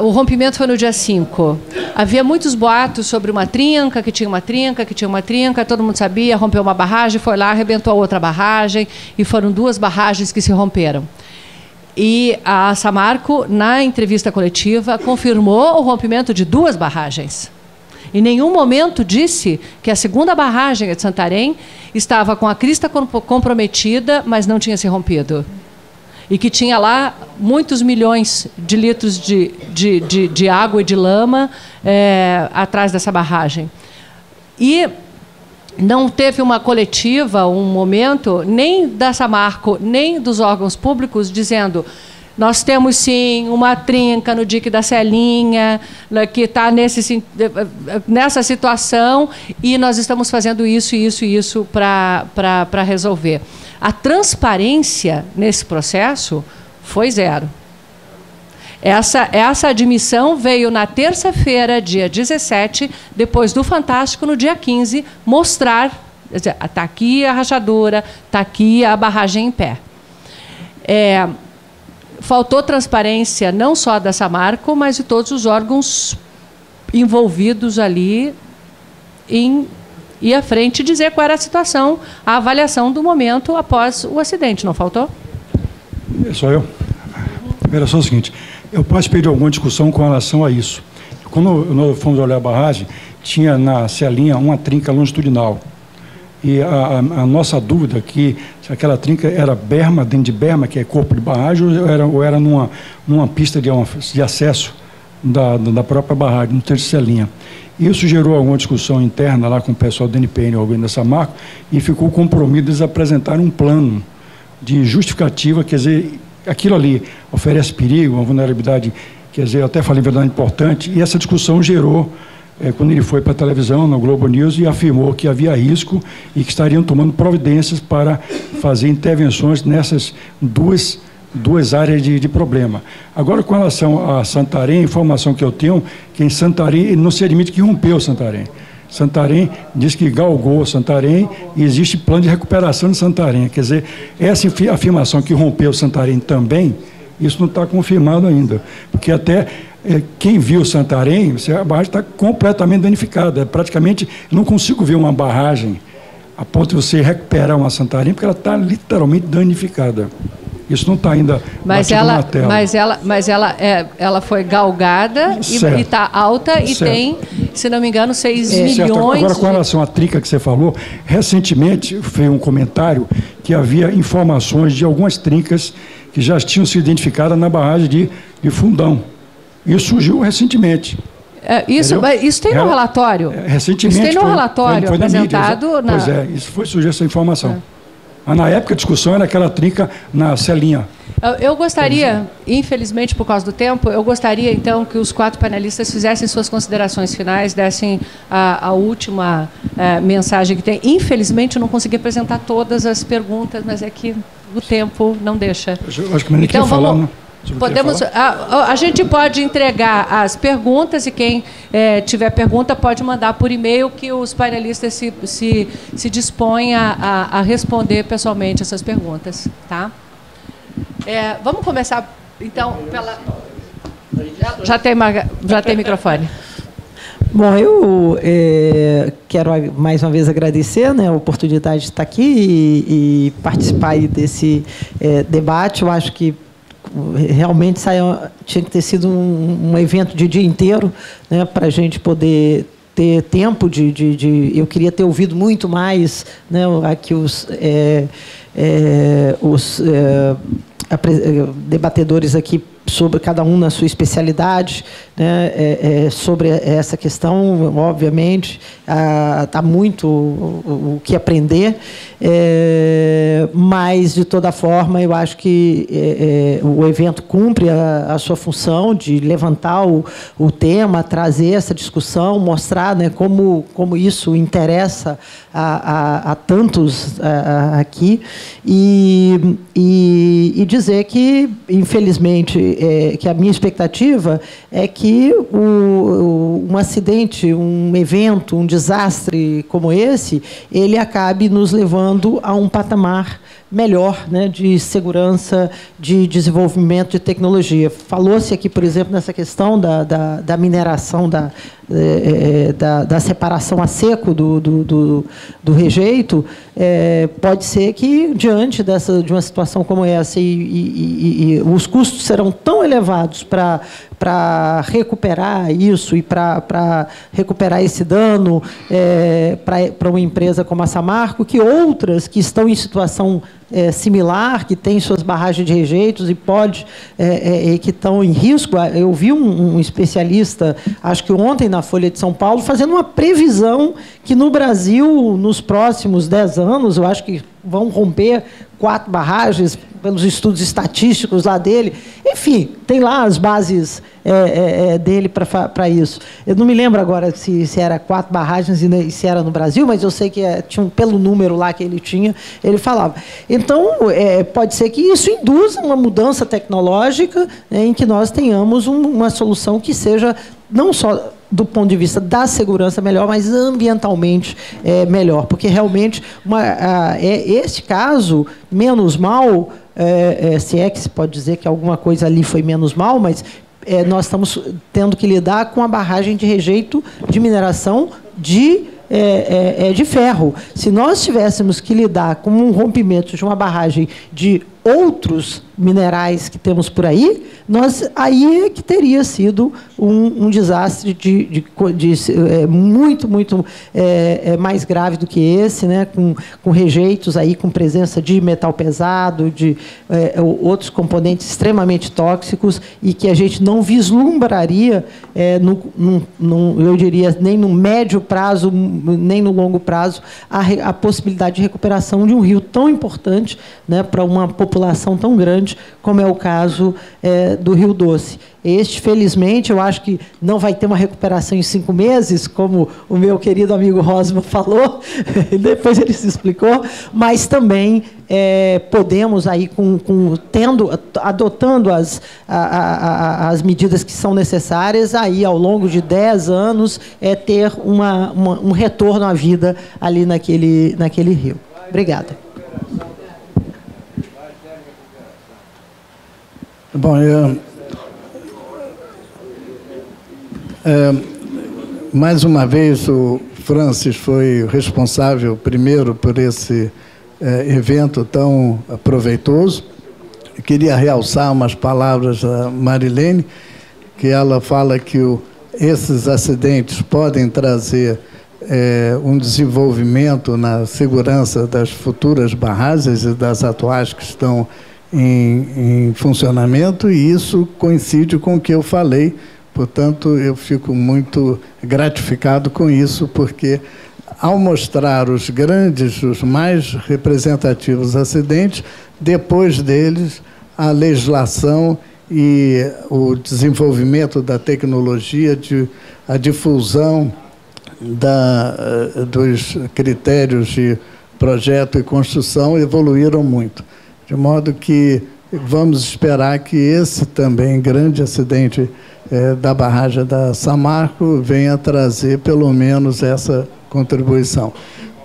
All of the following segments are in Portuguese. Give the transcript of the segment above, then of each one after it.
O rompimento foi no dia 5. Havia muitos boatos sobre uma trinca, que tinha uma trinca, que tinha uma trinca, todo mundo sabia, rompeu uma barragem, foi lá, arrebentou a outra barragem, e foram 2 barragens que se romperam. E a Samarco, na entrevista coletiva, confirmou o rompimento de 2 barragens. Em nenhum momento disse que a segunda barragem, a de Santarém, estava com a crista comprometida, mas não tinha se rompido. E que tinha lá muitos milhões de litros de água e de lama atrás dessa barragem. E não teve uma coletiva, um momento, nem da Samarco, nem dos órgãos públicos, dizendo: nós temos, sim, uma trinca no dique da Celinha, que está nessa situação, e nós estamos fazendo isso, isso e isso para resolver. A transparência nesse processo foi 0. Essa admissão veio na terça-feira, dia 17, depois do Fantástico, no dia 15, mostrar, está aqui a rachadura, está aqui a barragem em pé. Faltou transparência não só da Samarco, mas de todos os órgãos envolvidos ali em ir à frente e dizer qual era a situação, a avaliação do momento após o acidente. Não faltou? Sou eu. Primeiro, só o seguinte, eu participei de alguma discussão com relação a isso. Quando nós fomos olhar a barragem, tinha na Celinha uma trinca longitudinal. E a nossa dúvida aqui, se aquela trinca era berma, dentro de berma, que é corpo de barragem, ou era numa pista de acesso da própria barragem, no trecho de Celinha. Isso gerou alguma discussão interna lá com o pessoal do DNPN, alguém da Samarco, e ficou compromisso eles apresentarem um plano de justificativa, quer dizer, aquilo ali oferece perigo, uma vulnerabilidade, quer dizer, eu até falei verdade importante, e essa discussão gerou, quando ele foi para a televisão, no Globo News, e afirmou que havia risco e que estariam tomando providências para fazer intervenções nessas duas áreas de problema. Agora, com relação a Santarém, a informação que eu tenho, que em Santarém ele não se admite que rompeu Santarém. Santarém diz que galgou Santarém e existe plano de recuperação de Santarém. Quer dizer, essa afirmação que rompeu Santarém também, isso não está confirmado ainda. Porque até quem viu Santarém, a barragem está completamente danificada. Praticamente, não consigo ver uma barragem a ponto de você recuperar uma Santarém, porque ela está literalmente danificada. Isso não está ainda na tela. Mas ela foi galgada e está alta e tem, se não me engano, 6 milhões... Agora, com relação à trinca que você falou, recentemente foi um comentário que havia informações de algumas trincas que já tinham sido identificadas na barragem de Fundão. Isso surgiu recentemente. Isso tem no relatório? Recentemente. Isso tem no relatório foi apresentado? Na mídia, Pois isso foi surgir essa informação. Mas na época a discussão era aquela trinca na Celinha. Eu gostaria, infelizmente por causa do tempo, eu gostaria então que os 4 panelistas fizessem suas considerações finais, dessem a última mensagem que tem. Infelizmente eu não consegui apresentar todas as perguntas, mas é que o tempo não deixa. Eu acho que ninguém quer falar, né? A gente pode entregar as perguntas e quem tiver pergunta pode mandar por e-mail, que os panelistas se dispõem a responder pessoalmente essas perguntas. Tá? Vamos começar, então, pela... Já tem microfone. Bom, eu quero mais uma vez agradecer, né, a oportunidade de estar aqui e participar aí desse debate. Eu acho que realmente tinha que ter sido um evento de dia inteiro, né, para a gente poder ter tempo eu queria ter ouvido muito mais, né, aqui os debatedores aqui, sobre cada um na sua especialidade, né, sobre essa questão, obviamente, está muito o que aprender, mas, de toda forma, eu acho que o evento cumpre a sua função de levantar o tema, trazer essa discussão, mostrar, né, como isso interessa a tantos aqui, e dizer que, infelizmente, que a minha expectativa é que um acidente, um evento, um desastre como esse, ele acabe nos levando a um patamar melhor, né, de segurança, de desenvolvimento de tecnologia. Falou-se aqui, por exemplo, nessa questão da mineração, da separação a seco do rejeito. Pode ser que, diante de uma situação como essa, e os custos serão tão elevados para recuperar isso e para recuperar esse dano para uma empresa como a Samarco, que outras que estão em situação similar, que têm suas barragens de rejeitos e que estão em risco. Eu vi um especialista, acho que ontem, na Folha de São Paulo, fazendo uma previsão que no Brasil, nos próximos 10 anos, eu acho que vão romper 4 barragens, pelos estudos estatísticos lá dele. Enfim, tem lá as bases dele para isso. Eu não me lembro agora se era 4 barragens e se era no Brasil, mas eu sei que tinha pelo número lá que ele tinha, ele falava. Então, pode ser que isso induza uma mudança tecnológica, em que nós tenhamos uma solução que seja não só do ponto de vista da segurança melhor, mas ambientalmente melhor, porque realmente este caso, menos mal, se é que se pode dizer que alguma coisa ali foi menos mal, mas nós estamos tendo que lidar com a barragem de rejeito de mineração de ferro. Se nós tivéssemos que lidar com um rompimento de uma barragem de outros minerais que temos por aí, aí é que teria sido um desastre muito, muito mais grave do que esse, né? Com rejeitos aí, com presença de metal pesado, de outros componentes extremamente tóxicos, e que a gente não vislumbraria, eu diria, nem no médio prazo, nem no longo prazo, a possibilidade de recuperação de um rio tão importante, né, para uma população tão grande como é o caso do Rio Doce. Felizmente, eu acho que não vai ter uma recuperação em 5 meses, como o meu querido amigo Rosman falou, depois ele se explicou, mas também podemos, aí, adotando as medidas que são necessárias, aí, ao longo de 10 anos, ter um retorno à vida ali naquele rio. Obrigada. Bom, mais uma vez, o Francis foi responsável, primeiro, por esse evento tão proveitoso. Eu queria realçar umas palavras da Marilene, que ela fala que esses acidentes podem trazer um desenvolvimento na segurança das futuras barragens e das atuais que estão em funcionamento, e isso coincide com o que eu falei. Portanto, eu fico muito gratificado com isso, porque, ao mostrar os mais representativos acidentes, depois deles, a legislação e o desenvolvimento da tecnologia, a difusão dos critérios de projeto e construção evoluíram muito. De modo que vamos esperar que esse também grande acidente da barragem da Samarco venha trazer pelo menos essa contribuição.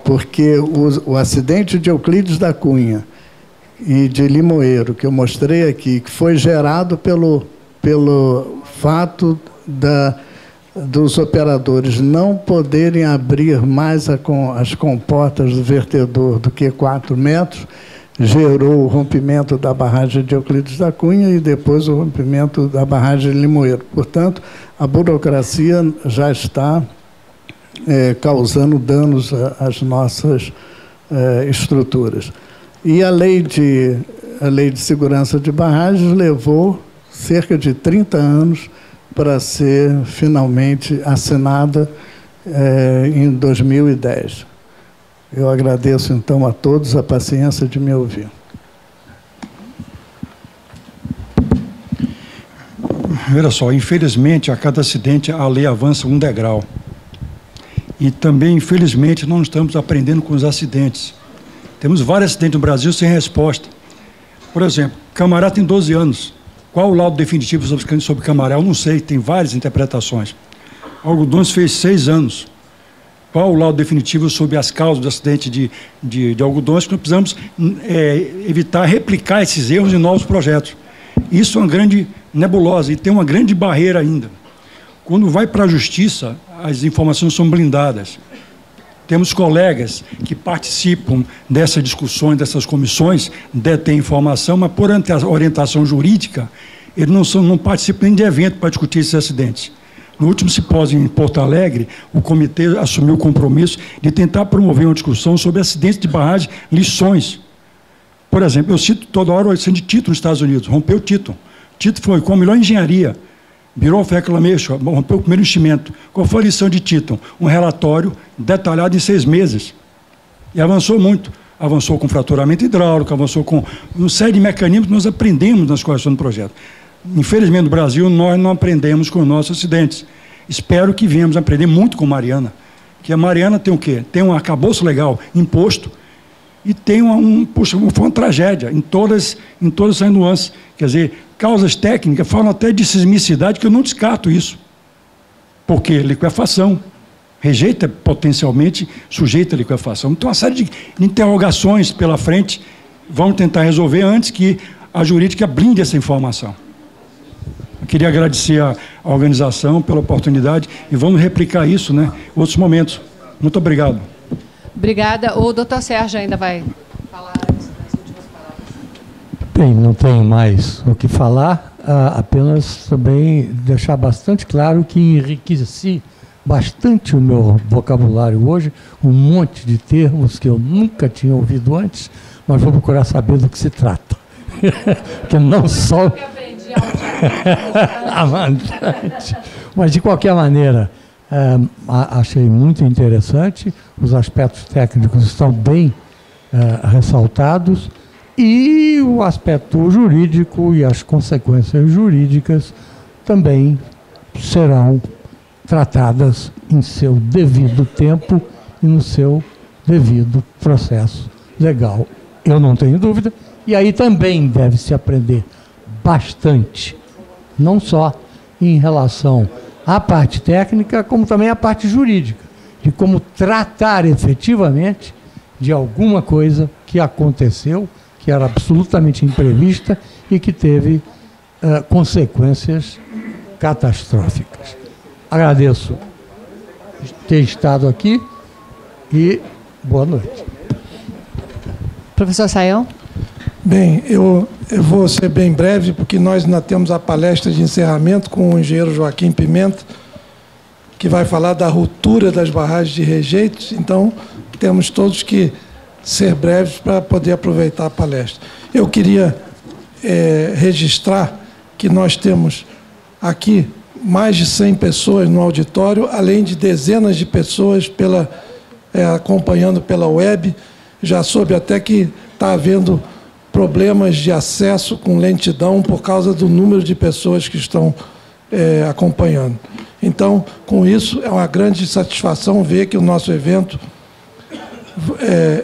Porque o acidente de Euclides da Cunha e de Limoeiro, que eu mostrei aqui, que foi gerado pelo fato dos operadores não poderem abrir mais as comportas do vertedor do que 4 metros, gerou o rompimento da barragem de Euclides da Cunha e depois o rompimento da barragem de Limoeiro. Portanto, a burocracia já está causando danos às nossas estruturas. E a lei de segurança de barragens levou cerca de 30 anos para ser finalmente assinada em 2010. Eu agradeço, então, a todos a paciência de me ouvir. Olha só, infelizmente, a cada acidente a lei avança um degrau. E também, infelizmente, não estamos aprendendo com os acidentes. Temos vários acidentes no Brasil sem resposta. Por exemplo, Camará tem 12 anos. Qual o laudo definitivo sobre Camará? Eu não sei, tem várias interpretações. Algodões fez 6 anos. qual o laudo definitivo sobre as causas do acidente de algodões, que nós precisamos evitar replicar esses erros em novos projetos. Isso é uma grande nebulosa e tem uma grande barreira ainda. Quando vai para a justiça, as informações são blindadas. Temos colegas que participam dessas discussões, dessas comissões, detêm informação, mas por orientação jurídica, eles não participam nem de evento para discutir esses acidentes. No último simpósio em Porto Alegre, o comitê assumiu o compromisso de tentar promover uma discussão sobre acidentes de barragem, lições. Por exemplo, eu cito toda hora o acidente de Tito nos Estados Unidos, rompeu Tito. Tito foi com a melhor engenharia, Bureau of Reclamation, rompeu o primeiro enchimento. Qual foi a lição de Tito? Um relatório detalhado em 6 meses. E avançou muito. Avançou com fraturamento hidráulico, avançou com uma série de mecanismos que nós aprendemos nas correções do projeto. Infelizmente, no Brasil, nós não aprendemos com os nossos acidentes. Espero que venhamos aprender muito com Mariana. Que a Mariana tem o quê? Tem um arcabouço legal imposto e tem foi uma tragédia em todas as nuances. Quer dizer, causas técnicas falam até de sismicidade, que eu não descarto isso. Porque liquefação, rejeita potencialmente sujeita a liquefação. Então, uma série de interrogações pela frente, vamos tentar resolver antes que a jurídica blinde essa informação. Eu queria agradecer a organização pela oportunidade e vamos replicar isso, né, em outros momentos. Muito obrigado. Obrigada. O doutor Sérgio ainda vai falar as últimas palavras. Bem, não tenho mais o que falar, apenas também deixar bastante claro que enriqueci bastante o meu vocabulário hoje, um monte de termos que eu nunca tinha ouvido antes, mas vou procurar saber do que se trata. Que não só... Mas, de qualquer maneira, achei muito interessante, os aspectos técnicos estão bem ressaltados e o aspecto jurídico e as consequências jurídicas também serão tratadas em seu devido tempo e no seu devido processo legal. Eu não tenho dúvida, e aí também deve-se aprender bastante, não só em relação à parte técnica, como também à parte jurídica, de como tratar efetivamente de alguma coisa que aconteceu, que era absolutamente imprevista e que teve consequências catastróficas. Agradeço ter estado aqui e boa noite. Professor Sayão? Bem, eu vou ser bem breve, porque nós ainda temos a palestra de encerramento com o engenheiro Joaquim Pimenta, que vai falar da ruptura das barragens de rejeitos, então temos todos que ser breves para poder aproveitar a palestra. Eu queria registrar que nós temos aqui mais de 100 pessoas no auditório, além de dezenas de pessoas acompanhando pela web. Já soube até que está havendo problemas de acesso com lentidão por causa do número de pessoas que estão acompanhando. Então, com isso, é uma grande satisfação ver que o nosso evento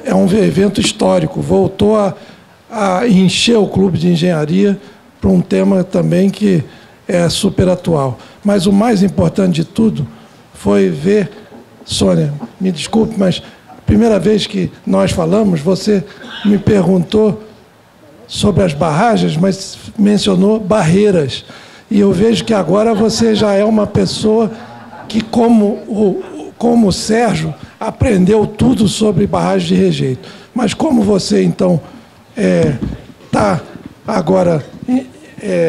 é um evento histórico, voltou a encher o Clube de Engenharia para um tema também que é super atual. Mas o mais importante de tudo foi ver, Sônia, me desculpe, mas a primeira vez que nós falamos, você me perguntou sobre as barragens, mas mencionou barreiras. E eu vejo que agora você já é uma pessoa que, como o Sérgio, aprendeu tudo sobre barragem de rejeito. Mas como você, então, está agora,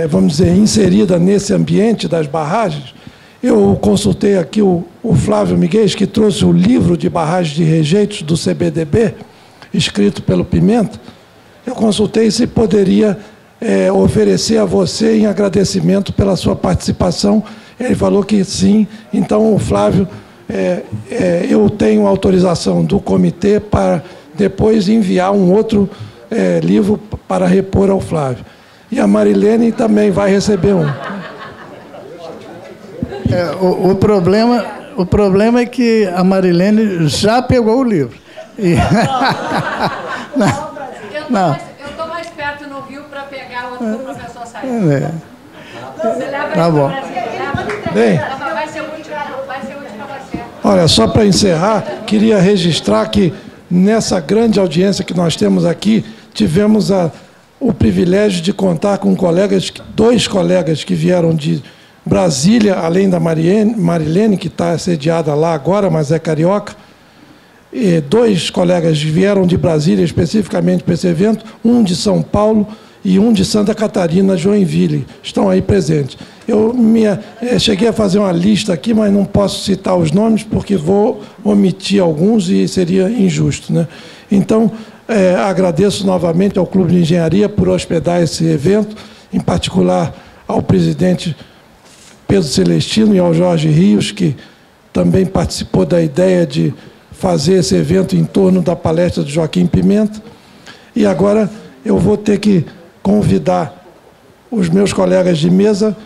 vamos dizer, inserida nesse ambiente das barragens, eu consultei aqui o Flávio Miguel, que trouxe o livro de barragens de rejeitos do CBDB, escrito pelo Pimenta. Eu consultei se poderia oferecer a você em agradecimento pela sua participação. Ele falou que sim. Então, o Flávio, eu tenho autorização do comitê para depois enviar um outro livro para repor ao Flávio. E a Marilene também vai receber um. O problema é que a Marilene já pegou o livro. Não. Eu estou mais perto no Rio para pegar outro do professor Sayão. Você leva tá bom. Bem, vai ser útil para você. Olha, só para encerrar, queria registrar que nessa grande audiência que nós temos aqui, tivemos o privilégio de contar com dois colegas que vieram de Brasília, além da Marilene, que está sediada lá agora, mas é carioca. E dois colegas vieram de Brasília especificamente para esse evento, um de São Paulo e um de Santa Catarina, Joinville. Estão aí presentes. Eu cheguei a fazer uma lista aqui, mas não posso citar os nomes, porque vou omitir alguns e seria injusto, né? Então, agradeço novamente ao Clube de Engenharia por hospedar esse evento, em particular ao presidente Pedro Celestino e ao Jorge Rios, que também participou da ideia de fazer esse evento em torno da palestra de Joaquim Pimenta. E agora eu vou ter que convidar os meus colegas de mesa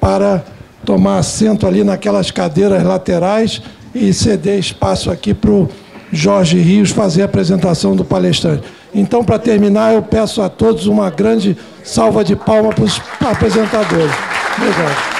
para tomar assento ali naquelas cadeiras laterais e ceder espaço aqui para o Jorge Rios fazer a apresentação do palestrante. Então, para terminar, eu peço a todos uma grande salva de palmas para os apresentadores. Obrigado.